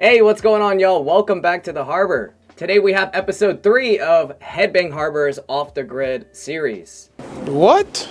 Hey, what's going on, y'all? Welcome back to the Harbor. Today we have episode 3 of Headbang Harbor's Off the Grid series. What?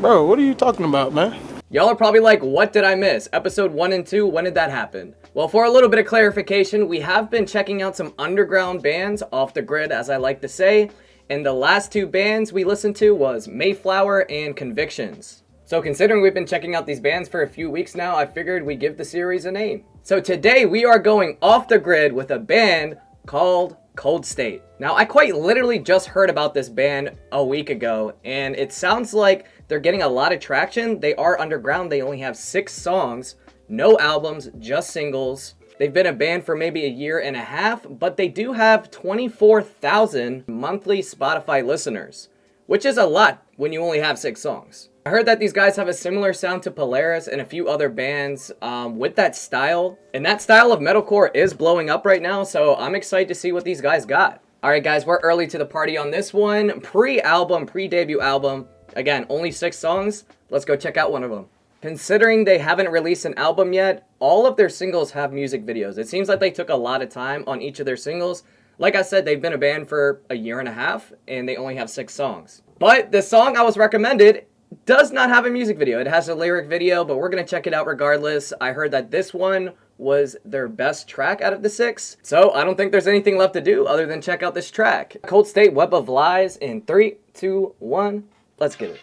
Bro, what are you talking about, man? Y'all are probably like, what did I miss? Episode 1 and 2, when did that happen? Well, for a little bit of clarification, we have been checking out some underground bands off the grid, as I like to say, and the last 2 bands we listened to was Mayflower and Convictions. So considering we've been checking out these bands for a few weeks now, I figured we'd give the series a name. So today we are going off the grid with a band called Coldstate. Now, I quite literally just heard about this band a week ago, and it sounds like they're getting a lot of traction. They are underground. They only have 6 songs, no albums, just singles. They've been a band for maybe a year and a half, but they do have 24,000 monthly Spotify listeners, which is a lot when you only have 6 songs. I heard that these guys have a similar sound to Polaris and a few other bands with that style. And that style of metalcore is blowing up right now, so I'm excited to see what these guys got. Alright guys, we're early to the party on this one. Pre-album, pre-debut album. Again, only 6 songs. Let's go check out one of them. Considering they haven't released an album yet, all of their singles have music videos. It seems like they took a lot of time on each of their singles. Like I said, they've been a band for a year and a half, and they only have 6 songs. But the song I was recommended does not have a music video. It has a lyric video, but we're going to check it out regardless. I heard that this one was their best track out of the 6, so I don't think there's anything left to do other than check out this track. Coldstate, Web of Lies, in 3, 2, 1, let's get it.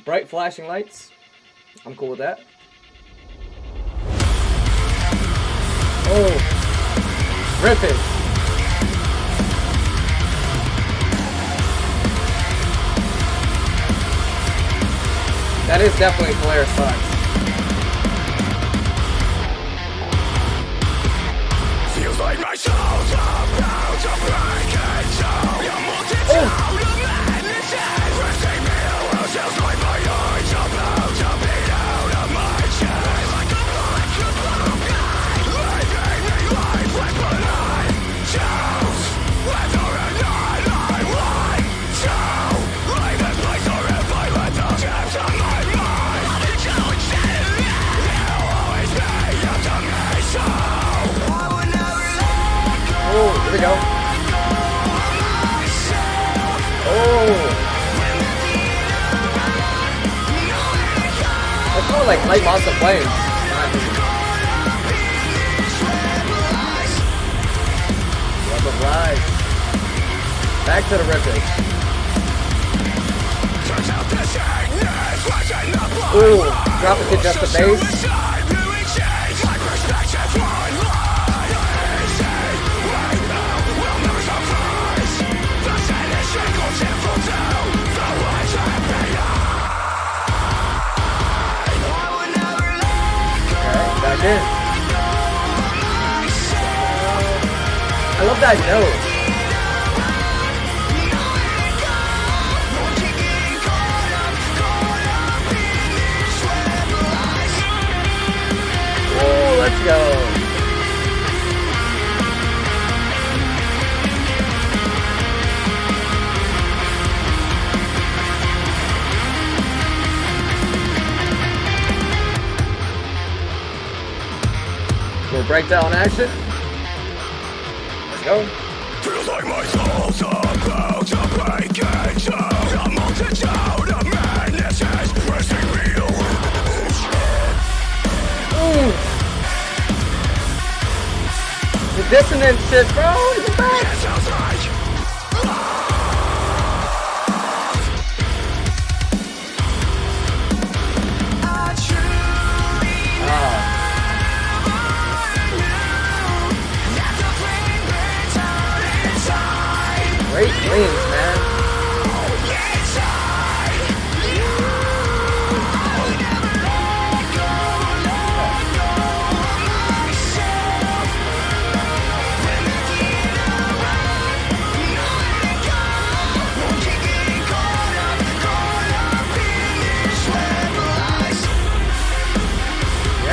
Bright flashing lights. I'm cool with that. Oh, ripping. That is definitely Polaris vibes. Feels like my soul's about to break and so you're multitude of madnesses. Resting me around sounds like my eyes about to beat out of my chest. Like a blue guy, leaving me lifeless, but I choose whether or not I want to leave this place, or if I let the chips on my oh, here we go. Oh. That's more like Light Monster Flames. Web of Lies. Back to the rippage. Ooh, drop it to just the bass. Back in. I love that note. Oh, let's go. Little breakdown action. Let's go. Feels like my soul's about to break and so a multitude of madnesses pressing me around. The dissonant shit, bro. It's back. It sounds like great wings, man.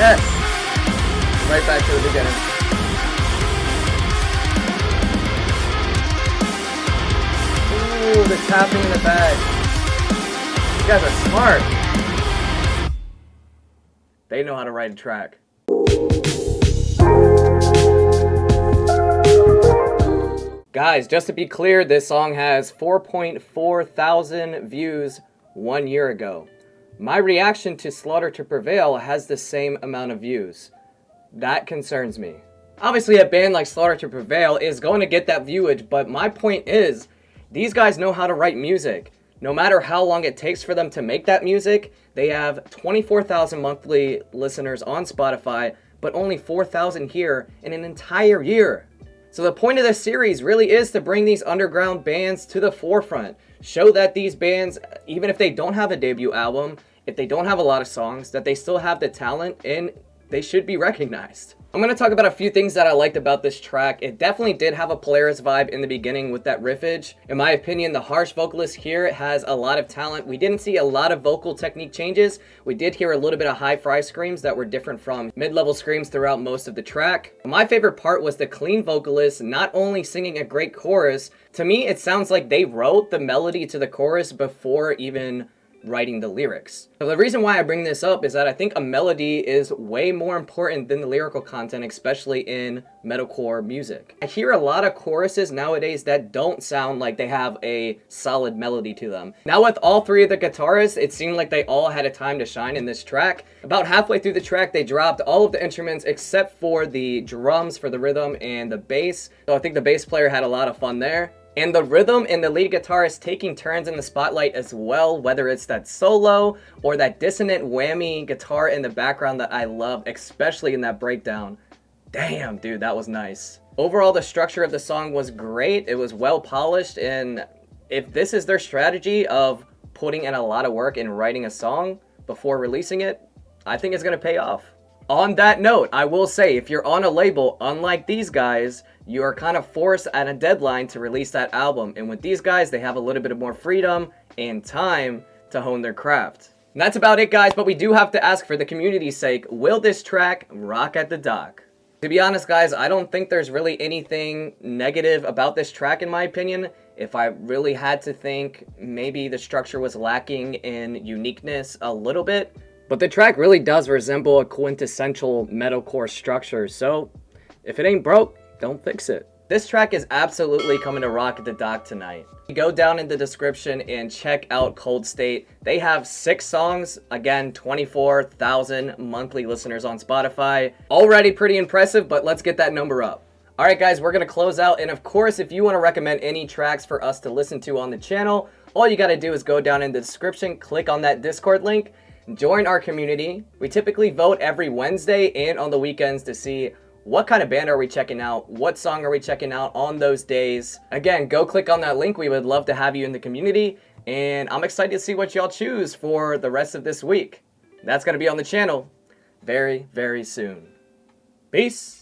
Yes. Right back to the beginning. Ooh, the tapping in the bag. You guys are smart. They know how to write a track. Guys, just to be clear, this song has 4.4 thousand views 1 year ago. My reaction to Slaughter to Prevail has the same amount of views. That concerns me. Obviously, a band like Slaughter to Prevail is going to get that viewage, but my point is, these guys know how to write music. No matter how long it takes for them to make that music, they have 24,000 monthly listeners on Spotify, but only 4,000 here in an entire year. So the point of this series really is to bring these underground bands to the forefront. Show that these bands, even if they don't have a debut album, if they don't have a lot of songs, that they still have the talent and they should be recognized. I'm going to talk about a few things that I liked about this track. It definitely did have a Polaris vibe in the beginning with that riffage. In my opinion, the harsh vocalist here has a lot of talent. We didn't see a lot of vocal technique changes. We did hear a little bit of high-fry screams that were different from mid-level screams throughout most of the track. My favorite part was the clean vocalist not only singing a great chorus. To me, it sounds like they wrote the melody to the chorus before even writing the lyrics. So the reason why I bring this up is that I think a melody is way more important than the lyrical content, especially in metalcore music. I hear a lot of choruses nowadays that don't sound like they have a solid melody to them. Now with all three of the guitarists, it seemed like they all had a time to shine in this track. About halfway through the track, they dropped all of the instruments except for the drums for the rhythm and the bass. So I think the bass player had a lot of fun there. And the rhythm and the lead guitarist taking turns in the spotlight as well, whether it's that solo or that dissonant whammy guitar in the background that I love, especially in that breakdown. Damn, dude, that was nice. Overall, the structure of the song was great. It was well polished, and if this is their strategy of putting in a lot of work in writing a song before releasing it, I think it's gonna pay off. On that note, I will say, if you're on a label, unlike these guys, you are kind of forced at a deadline to release that album. And with these guys, they have a little bit of more freedom and time to hone their craft. And that's about it, guys, but we do have to ask for the community's sake, will this track rock at the dock? To be honest, guys, I don't think there's really anything negative about this track, in my opinion. If I really had to think, maybe the structure was lacking in uniqueness a little bit. But the track really does resemble a quintessential metalcore structure, so if it ain't broke, don't fix it. This track is absolutely coming to rock at the dock tonight. Go down in the description and check out Coldstate. They have 6 songs, again, 24,000 monthly listeners on Spotify. Already pretty impressive, but let's get that number up. Alright guys, we're going to close out, and of course, if you want to recommend any tracks for us to listen to on the channel, all you got to do is go down in the description, click on that Discord link, join our community. We typically vote every Wednesday and on the weekends to see what kind of band are we checking out, what song are we checking out on those days. Again, go click on that link. We would love to have you in the community, and I'm excited to see what y'all choose for the rest of this week. That's going to be on the channel very, very soon. Peace.